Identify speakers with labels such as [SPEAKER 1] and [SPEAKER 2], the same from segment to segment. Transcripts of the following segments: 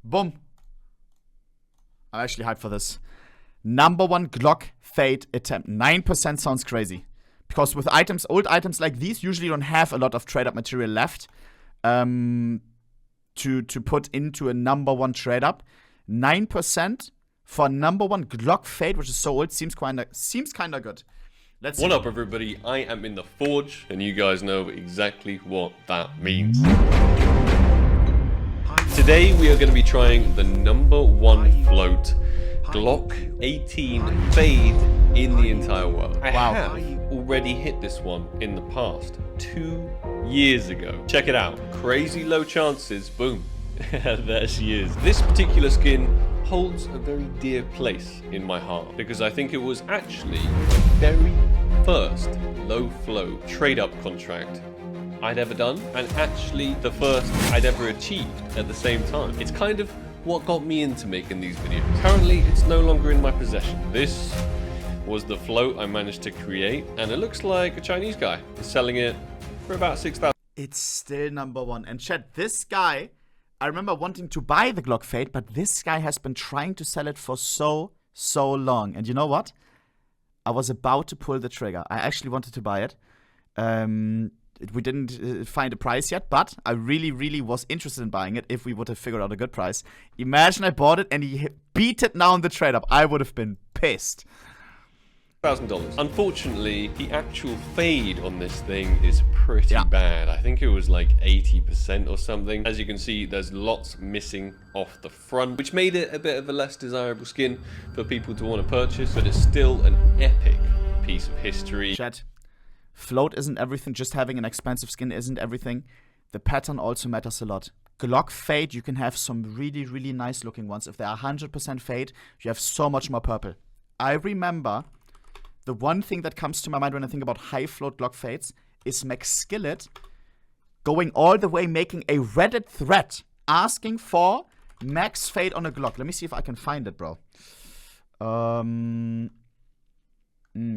[SPEAKER 1] Boom. I'm actually hyped for this. #1 Glock fade attempt. 9% sounds crazy. Because with items, old items like these usually don't have a lot of trade-up material left to put into a #1 trade-up. 9% for #1 Glock fade, which is so old, seems kinda good. Let's see.
[SPEAKER 2] What up, everybody? I am in the Forge, and you guys know exactly what that means. Today we are going to be trying the #1 float Glock 18 fade in the entire world. I have already hit this one in the past, 2 years ago. Check it out. Crazy low chances. Boom. There she is. This particular skin holds a very dear place in my heart because I think it was actually the very first low flow trade up contract I'd ever done, and actually the first I'd ever achieved at the same time. It's kind of what got me into making these videos. Currently, it's no longer in my possession. This was the float I managed to create, and it looks like a Chinese guy is selling it for about 6,000.
[SPEAKER 1] It's still #1. And chat, this guy, I remember wanting to buy the Glock Fade, but this guy has been trying to sell it for so long. And you know what? I was about to pull the trigger. I actually wanted to buy it. We didn't find a price yet, but I really was interested in buying it if we would have figured out a good price. Imagine I bought it and he beat it now in the trade up. I would have been pissed.
[SPEAKER 2] $1,000. Unfortunately, the actual fade on this thing is pretty bad. I think it was like 80% or something. As you can see, there's lots missing off the front, which made it a bit of a less desirable skin for people to want to purchase, but it's still an epic piece of history.
[SPEAKER 1] Chat. Float isn't everything, just having an expensive skin isn't everything. The pattern also matters a lot. Glock fade, you can have some really nice looking ones. If they are 100% fade, you have so much more purple. I remember the one thing that comes to my mind when I think about high float Glock fades is McSkillet going all the way, making a Reddit thread asking for max fade on a Glock. Let me see if I can find it, bro.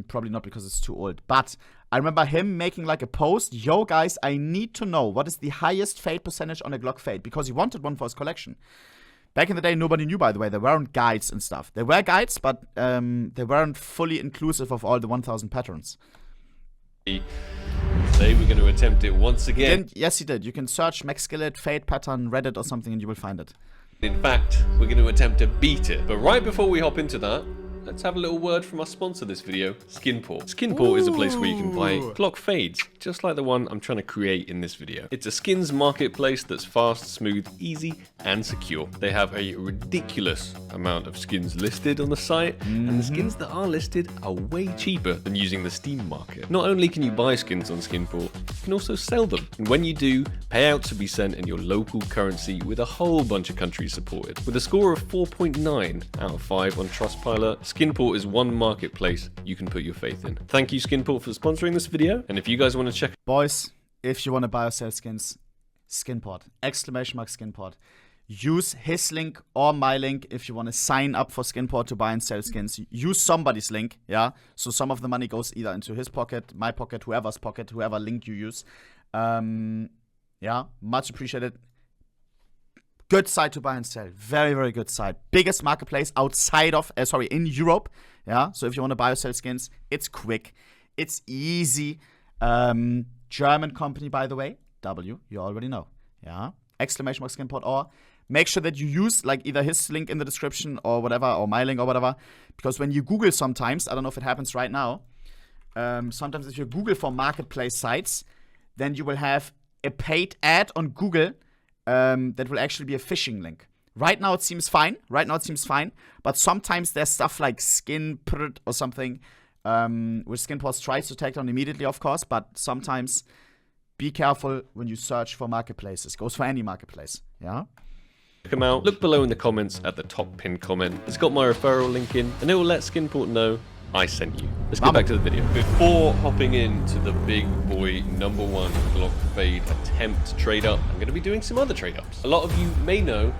[SPEAKER 1] Probably not because it's too old. But I remember him making like a post. Yo, guys, I need to know what is the highest fade percentage on a Glock fade. Because he wanted one for his collection. Back in the day, nobody knew, by the way. There weren't guides and stuff. There were guides, but they weren't fully inclusive of all the 1,000 patterns.
[SPEAKER 2] Today we're going to attempt it once again.
[SPEAKER 1] Yes, he did. You can search McSkillet fade pattern Reddit or something and you will find it.
[SPEAKER 2] In fact, we're going to attempt to beat it. But right before we hop into that, let's have a little word from our sponsor this video, Skinport. Skinport is a place where you can buy Glock fades, just like the one I'm trying to create in this video. It's a skins marketplace that's fast, smooth, easy, and secure. They have a ridiculous amount of skins listed on the site, and the skins that are listed are way cheaper than using the Steam market. Not only can you buy skins on Skinport, you can also sell them. And when you do, payouts will be sent in your local currency with a whole bunch of countries supported. With a score of 4.9 out of 5 on Trustpilot, Skinport is one marketplace you can put your faith in. Thank you, Skinport, for sponsoring this video. And if you guys want to check...
[SPEAKER 1] Boys, if you want to buy or sell skins, Skinport. !Skinport. Use his link or my link if you want to sign up for Skinport to buy and sell skins. Use somebody's link, yeah? So some of the money goes either into his pocket, my pocket, whoever's pocket, whoever link you use. Yeah, much appreciated. Good site to buy and sell. Very good site. Biggest marketplace outside of, in Europe. Yeah, so if you want to buy or sell skins, it's quick. It's easy. German company, by the way. W, you already know. Yeah, !Skinport, or make sure that you use like either his link in the description or whatever, or my link or whatever. Because when you Google sometimes, I don't know if it happens right now, sometimes if you Google for marketplace sites, then you will have a paid ad on Google that will actually be a phishing link. Right now it seems fine. But sometimes there's stuff like Skinport or something, which Skinport tries to take down immediately, of course. But sometimes be careful when you search for marketplaces. Goes for any marketplace. Yeah.
[SPEAKER 2] Check them out. Look below in the comments at the top pinned comment. It's got my referral link in, and it will let Skinport know I sent you. Let's get back to the video. Before hopping into the big boy #1 Glock fade attempt trade up, I'm going to be doing some other trade ups. A lot of you may know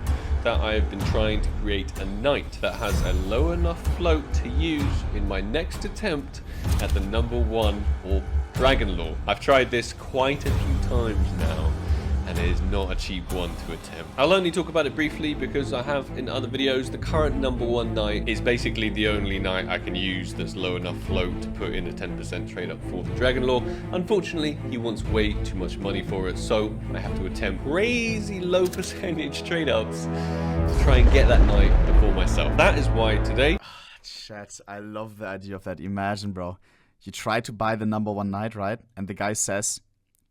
[SPEAKER 2] that I've been trying to create a knight that has a low enough float to use in my next attempt at the #1 or Dragon Law. I've tried this quite a few times now, and it is not a cheap one to attempt. I'll only talk about it briefly because I have in other videos. The current number 1 knight is basically the only knight I can use that's low enough float to put in a 10% trade up for the Dragon Lore. Unfortunately, he wants way too much money for it, so I have to attempt crazy low percentage trade ups to try and get that knight before myself. That is why today...
[SPEAKER 1] Chat, I love the idea of that. Imagine, bro. You try to buy the number 1 knight, right? And the guy says,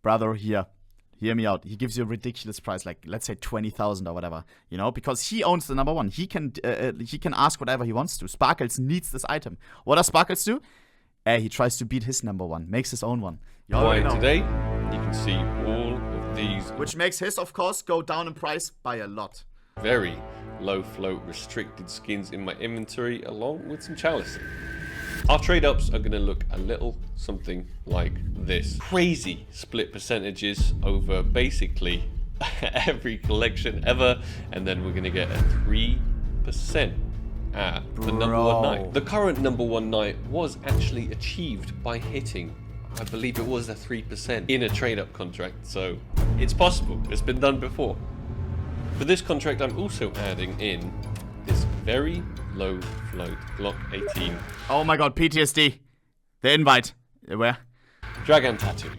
[SPEAKER 1] brother, here. Hear me out. He gives you a ridiculous price, like let's say 20,000 or whatever, you know, because he owns the number 1. He can ask whatever he wants to. Sparkles needs this item. What does Sparkles do? He tries to beat his number 1, makes his own one.
[SPEAKER 2] Why today you can see all of these,
[SPEAKER 1] which makes his, of course, go down in price by a lot.
[SPEAKER 2] Very low float restricted skins in my inventory, along with some chalices. Our trade ups are going to look a little something like this. Crazy split percentages over basically every collection ever, and then we're going to get a 3% at the number 1 knight. The current number 1 knight was actually achieved by hitting, I believe it was a 3% in a trade up contract, so it's possible. It's been done before. For this contract, I'm also adding in this very low float Glock 18.
[SPEAKER 1] Oh my god, PTSD. The invite. Where?
[SPEAKER 2] Dragon Tattoo.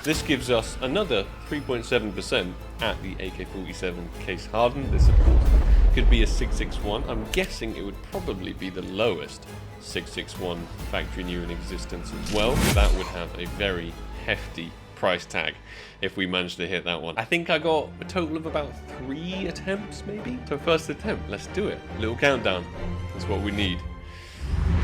[SPEAKER 2] This gives us another 3.7% at the AK-47 case hardened. This, of course, could be a 661. I'm guessing it would probably be the lowest 661 factory new in existence as well. That would have a very hefty price tag if we managed to hit that one. I think I got a total of about 3 attempts, maybe? So first attempt, let's do it. Little countdown. That's what we need.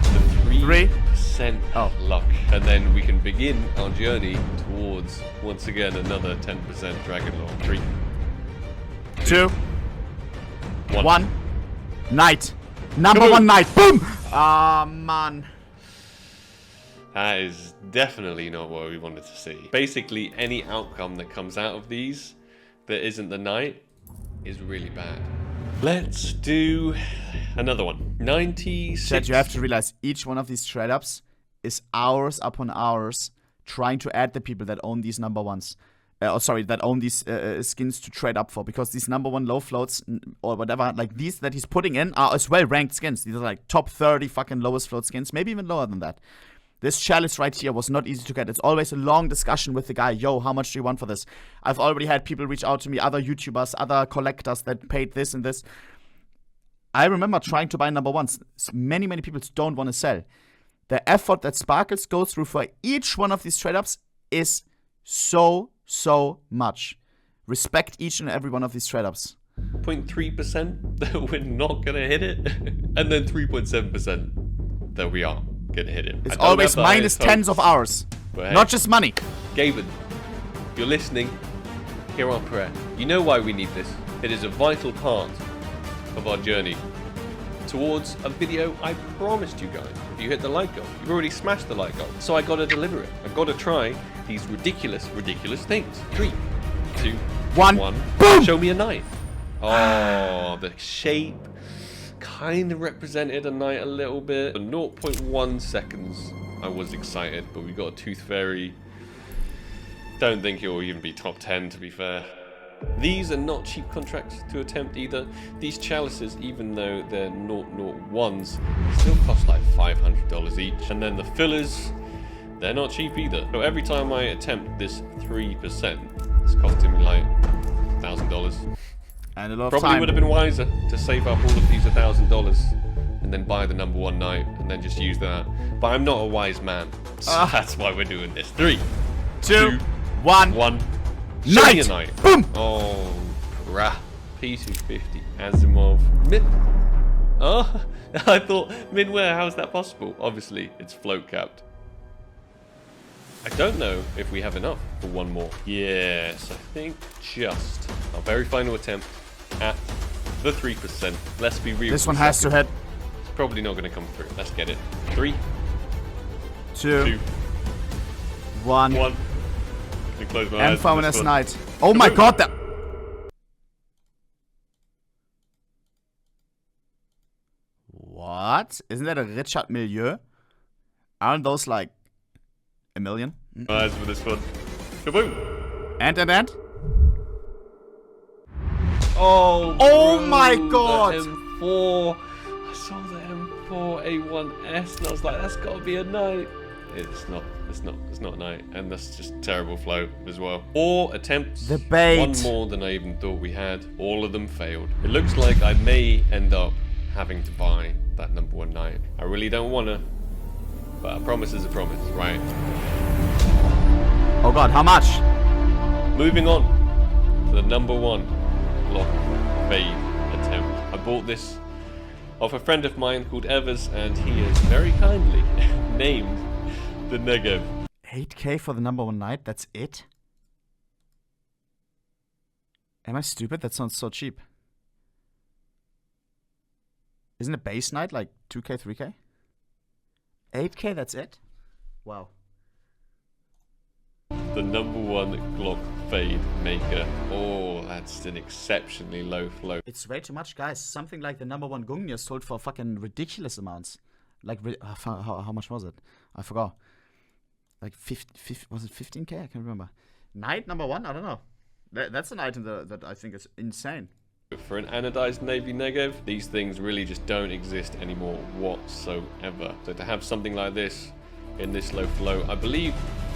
[SPEAKER 2] The 3% luck. And then we can begin our journey towards, once again, another 10% Dragon Lore. 3,
[SPEAKER 1] 2,
[SPEAKER 2] 1.
[SPEAKER 1] 1. Knight. Number 1 knight. Boom! Ah, man.
[SPEAKER 2] That is definitely not what we wanted to see. Basically, any outcome that comes out of these that isn't the knight is really bad. Let's do another one. 96.
[SPEAKER 1] Chat, you have to realize each one of these trade ups is hours upon hours trying to add the people that own these number 1s. That own these skins to trade up for, because these number 1 low floats or whatever, like these that he's putting in are as well ranked skins. These are like top 30 fucking lowest float skins, maybe even lower than that. This chalice right here was not easy to get. It's always a long discussion with the guy. Yo, how much do you want for this? I've already had people reach out to me, other YouTubers, other collectors that paid this and this. I remember trying to buy number 1s. Many people don't want to sell. The effort that Sparkles goes through for each one of these trade-ups is so much. Respect each and every one of these trade-ups.
[SPEAKER 2] 0.3% that we're not going to hit it, and then 3.7% that we are going to hit it.
[SPEAKER 1] It's always minus tens of hours,
[SPEAKER 2] hey,
[SPEAKER 1] not just money.
[SPEAKER 2] Gaben, you're listening, hear our prayer. You know why we need this. It is a vital part of our journey towards a video I promised you guys. If you hit the like goal, you've already smashed the like goal. So I gotta deliver it. I gotta try these ridiculous things. 3, 2, 1.
[SPEAKER 1] Boom!
[SPEAKER 2] Show me a knight. Oh, the shape kind of represented a knight a little bit. For 0.1 seconds, I was excited, but we got a Tooth Fairy. Don't think it will even be top 10, to be fair. These are not cheap contracts to attempt either. These chalices, even though they're 001s, still cost like $500 each. And then the fillers, they're not cheap either. So every time I attempt this 3%, it's costing me like $1,000.
[SPEAKER 1] And a lot of
[SPEAKER 2] Probably
[SPEAKER 1] time.
[SPEAKER 2] would have been wiser to save up all of these $1,000 and then buy the number 1 knight and then just use that. But I'm not a wise man, so that's why we're doing this. 3, 2, 1. Show me a knight.
[SPEAKER 1] Boom!
[SPEAKER 2] Oh, crap. P250 Asimov. Oh, I thought midware. How is that possible? Obviously, it's float capped. I don't know if we have enough for one more. Yes, I think just our very final attempt at the 3%. Let's be real.
[SPEAKER 1] This one has to hit.
[SPEAKER 2] It's probably not going to come through. Let's get it. 3,
[SPEAKER 1] 2, 1.
[SPEAKER 2] Close my eyes.
[SPEAKER 1] Infamous Knight. Oh my god, that. What? Isn't that a Richard Milieu? Aren't those like $1 million?
[SPEAKER 2] Eyes for this one. Kaboom!
[SPEAKER 1] And.
[SPEAKER 2] Oh
[SPEAKER 1] my
[SPEAKER 2] bro,
[SPEAKER 1] god!
[SPEAKER 2] The M4. I saw the M4 A1S and I was like, that's gotta be a knight. It's not a knight. And that's just terrible flow as well. 4 attempts.
[SPEAKER 1] The bait.
[SPEAKER 2] One more than I even thought we had. All of them failed. It looks like I may end up having to buy that number 1 knight. I really don't wanna, but a promise is a promise, right?
[SPEAKER 1] Oh god, how much?
[SPEAKER 2] Moving on to the number 1 block fade attempt. I bought this off a friend of mine called Evers, and he has very kindly named the Negev.
[SPEAKER 1] 8k for the number 1 knight, that's it? Am I stupid? That sounds so cheap. Isn't a base knight like 2k, 3k? 8k, that's it? Wow.
[SPEAKER 2] The number 1 Glock fade maker. Oh, that's an exceptionally low flow.
[SPEAKER 1] It's way too much, guys. Something like the number 1 Gungnir sold for fucking ridiculous amounts. Like, how much was it? I forgot. Like, was it 15k? I can't remember. Knight number 1? I don't know. That's an item that I think is insane.
[SPEAKER 2] For an anodized Navy Negev, these things really just don't exist anymore whatsoever. So to have something like this in this low flow, I believe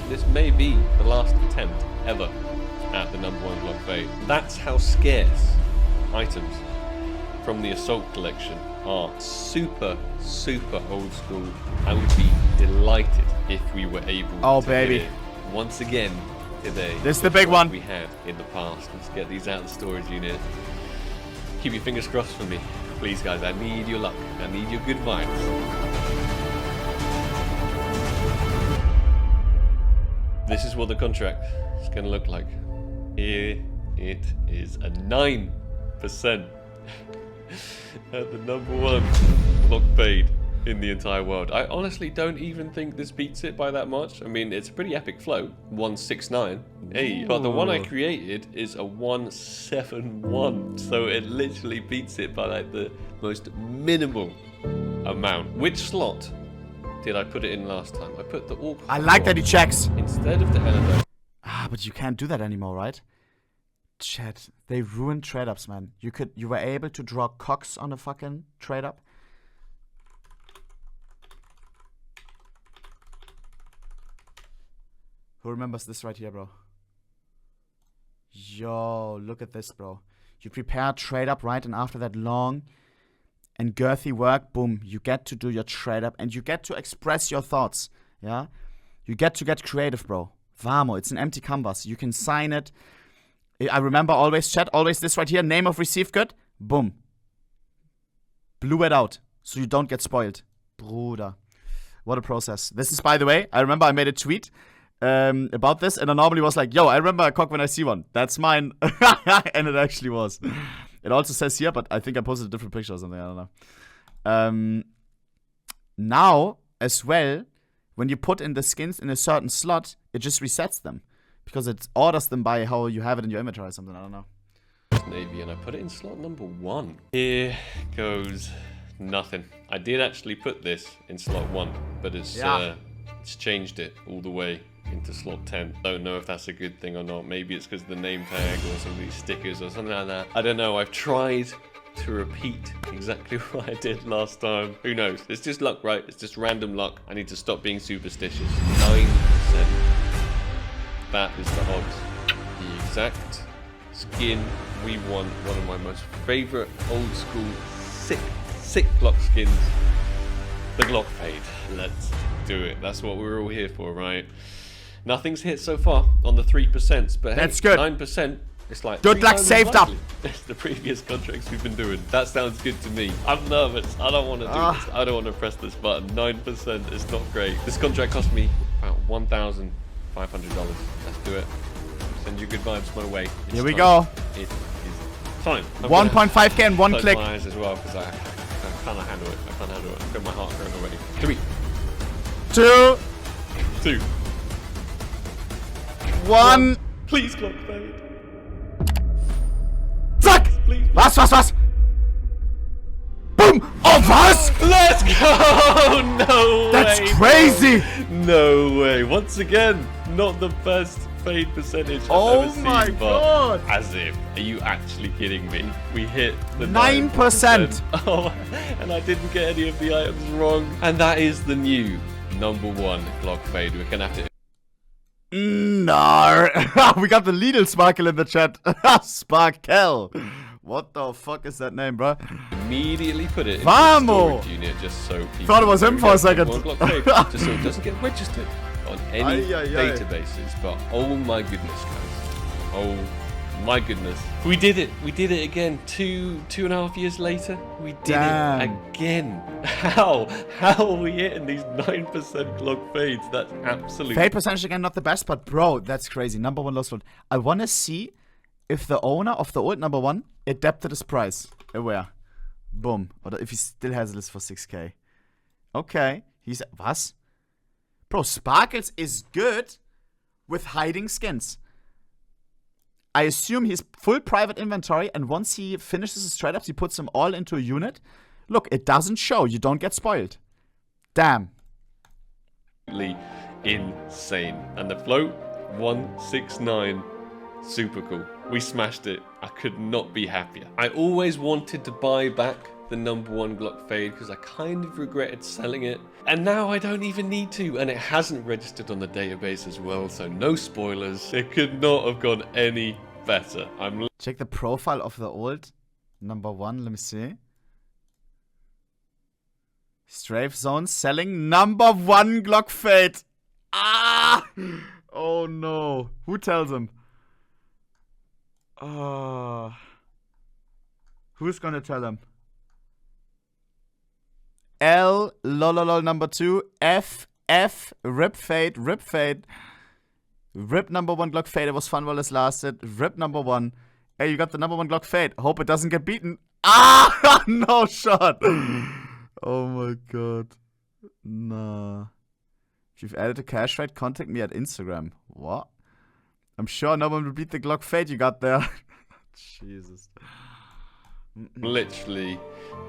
[SPEAKER 2] this may be the last attempt ever at the number 1 Glock fade. That's how scarce items from the Assault collection are. Super, super old school. I would be delighted if we were able to
[SPEAKER 1] baby.
[SPEAKER 2] get it once again today.
[SPEAKER 1] This is the big one
[SPEAKER 2] we had in the past. Let's get these out of the storage unit. Keep your fingers crossed for me. Please, guys, I need your luck. I need your good vibes. This is what the contract is going to look like. Here it is, a 9% at the number 1 block fade in the entire world. I honestly don't even think this beats it by that much. I mean, it's a pretty epic flow, 169. Hey, but the one I created is a 171, so it literally beats it by like the most minimal amount. Which slot did I put it in last time? I put the AUG.
[SPEAKER 1] I like that he checks.
[SPEAKER 2] Instead of the elevator.
[SPEAKER 1] But you can't do that anymore, right? Chat, they ruined trade-ups, man. You were able to draw cocks on a fucking trade-up. Who remembers this right here, bro? Yo, look at this, bro. You prepare trade-up, right? And after that long and girthy work, boom, you get to do your trade-up and you get to express your thoughts, yeah? You get to get creative, bro. Vamo, it's an empty canvas. You can sign it. I remember always, chat, always this right here, name of received good, boom. Blew it out, so you don't get spoiled. Bruder. What a process. This is, by the way, I remember I made a tweet about this, and anomaly was like, yo, I remember a cock when I see one. That's mine. And it actually was. It also says here, but I think I posted a different picture or something, I don't know. Now, as well, when you put in the skins in a certain slot, it just resets them. Because it orders them by how you have it in your inventory or something, I don't know.
[SPEAKER 2] Navy, and I put it in slot number 1. Here goes nothing. I did actually put this in slot 1, but it's changed it all the way into slot 10. Don't know if that's a good thing or not. Maybe it's because of the name tag or some of these stickers or something like that. I don't know. I've tried to repeat exactly what I did last time. Who knows? It's just luck, right? It's just random luck. I need to stop being superstitious. 9%. That is the odds. The exact skin we want. One of my most favorite old school sick Glock skins. The Glock fade. Let's do it. That's what we're all here for, right? Nothing's hit so far on the 3%, but hey,
[SPEAKER 1] that's good.
[SPEAKER 2] 9%. It's like
[SPEAKER 1] good luck saved up.
[SPEAKER 2] It's the previous contracts we've been doing. That sounds good to me. I'm nervous. I don't want to do this. I don't want to press this button. 9% is not great. This contract cost me about $1,500. Let's do it. Send you good vibes my way. It's
[SPEAKER 1] here we
[SPEAKER 2] time.
[SPEAKER 1] go.
[SPEAKER 2] It is time.
[SPEAKER 1] 1.5k and one click.
[SPEAKER 2] My eyes as well, because I can't handle it. I can't handle it. I feel my heart growing already. 3, 2, 1. Please, Glock fade.
[SPEAKER 1] Zack! Was? Boom! Oh, was?
[SPEAKER 2] Let's go! No way!
[SPEAKER 1] That's crazy!
[SPEAKER 2] No way. Once again, not the best fade percentage
[SPEAKER 1] Oh
[SPEAKER 2] I've ever
[SPEAKER 1] my
[SPEAKER 2] seen,
[SPEAKER 1] God.
[SPEAKER 2] but as if. Are you actually kidding me? We hit the
[SPEAKER 1] 9%.
[SPEAKER 2] Oh, and I didn't get any of the items wrong. And that is the new #1 Glock fade. We're gonna have to.
[SPEAKER 1] No. We got the Lidl Sparkle in the chat. Sparkle. What the fuck is that name, bro?
[SPEAKER 2] Immediately put it in the
[SPEAKER 1] Vamo!
[SPEAKER 2] storage unit just so people
[SPEAKER 1] Thought it was him for a second.
[SPEAKER 2] Glock fade, just so it doesn't get registered on any databases. But oh my goodness, guys. Oh my goodness. We did it. We did it again. Two and a half years later. We did it again. How are we hitting these 9% Glock fades? That's absolutely.
[SPEAKER 1] Fade percentage again, not the best, but bro, that's crazy. #1 low float. I wanna see if the owner of the old #1 adapted his price. Aware. Boom. Or if he still has this for 6k. Okay. He's. Was? Bro, Sparkles is good with hiding skins. I assume he's full private inventory, and once he finishes his trade-ups, he puts them all into a unit. Look, it doesn't show. You don't get spoiled. Damn.
[SPEAKER 2] Insane. And the float 169. Super cool. We smashed it. I could not be happier. I always wanted to buy back the #1 Glock fade because I kind of regretted selling it. And now I don't even need to. And it hasn't registered on the database as well. So no spoilers. It could not have gone any better.
[SPEAKER 1] Check the profile of the old #1. Let me see. Strafe Zone selling #1 Glock fade. Ah! Oh no. Who tells him? Who's gonna tell him? L lololol #2 F rip fade rip #1 Glock fade. It was fun while it lasted. Rip #1. Hey, you got the #1 Glock fade. Hope it doesn't get beaten. Ah! No shot. Oh my god. Nah. If you've added a cash rate, contact me at Instagram. What? I'm sure no one will beat the Glock fade you got there. Jesus.
[SPEAKER 2] Literally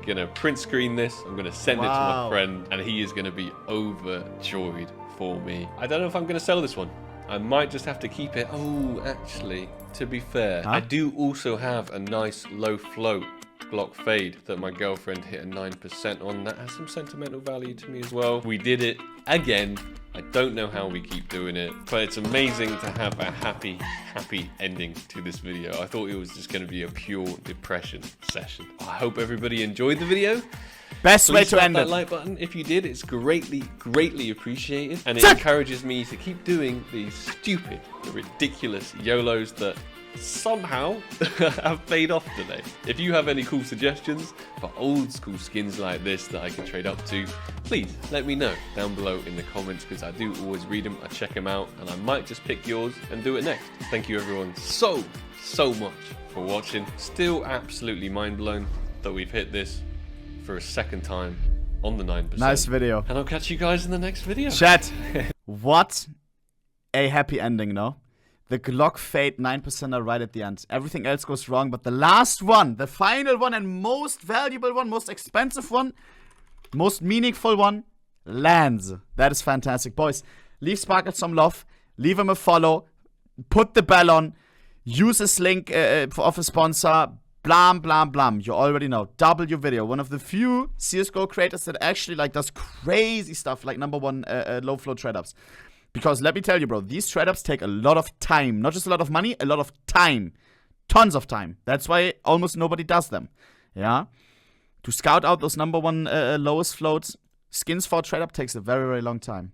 [SPEAKER 2] gonna print screen this. I'm gonna send it to my friend, and he is gonna be overjoyed for me. I don't know if I'm gonna sell this one. I might just have to keep it. Oh, actually, to be fair, I do also have a nice low float Glock fade that my girlfriend hit a 9% on. That has some sentimental value to me as well. We did it again. I don't know how we keep doing it, but it's amazing to have a happy ending to this video. I thought it was just going to be a pure depression session. I hope everybody enjoyed the video.
[SPEAKER 1] Best way to end it.
[SPEAKER 2] That like button if you did. It's greatly appreciated, and it encourages me to keep doing these stupid, ridiculous YOLOs that somehow have paid off today. If you have any cool suggestions for old school skins like this that I can trade up to, please let me know down below in the comments, because I do always read them, I check them out, and I might just pick yours and do it next. Thank you everyone so much for watching. Still absolutely mind blown that we've hit this for a second time on the 9%.
[SPEAKER 1] Nice video.
[SPEAKER 2] And I'll catch you guys in the next video.
[SPEAKER 1] Chat. What a happy ending, no? The Glock fade 9% are right at the end. Everything else goes wrong, but the last one, the final one and most valuable one, most expensive one, most meaningful one, lands. That is fantastic. Boys, leave Sparkle some love. Leave him a follow. Put the bell on. Use this link of a sponsor. Blam, blam, blam. You already know. W Video. One of the few CSGO creators that actually does crazy stuff like #1 low flow trade-ups. Because let me tell you, bro, these trade-ups take a lot of time. Not just a lot of money, a lot of time. Tons of time. That's why almost nobody does them. Yeah? To scout out those #1 lowest floats, skins for a trade-up takes a very, very long time.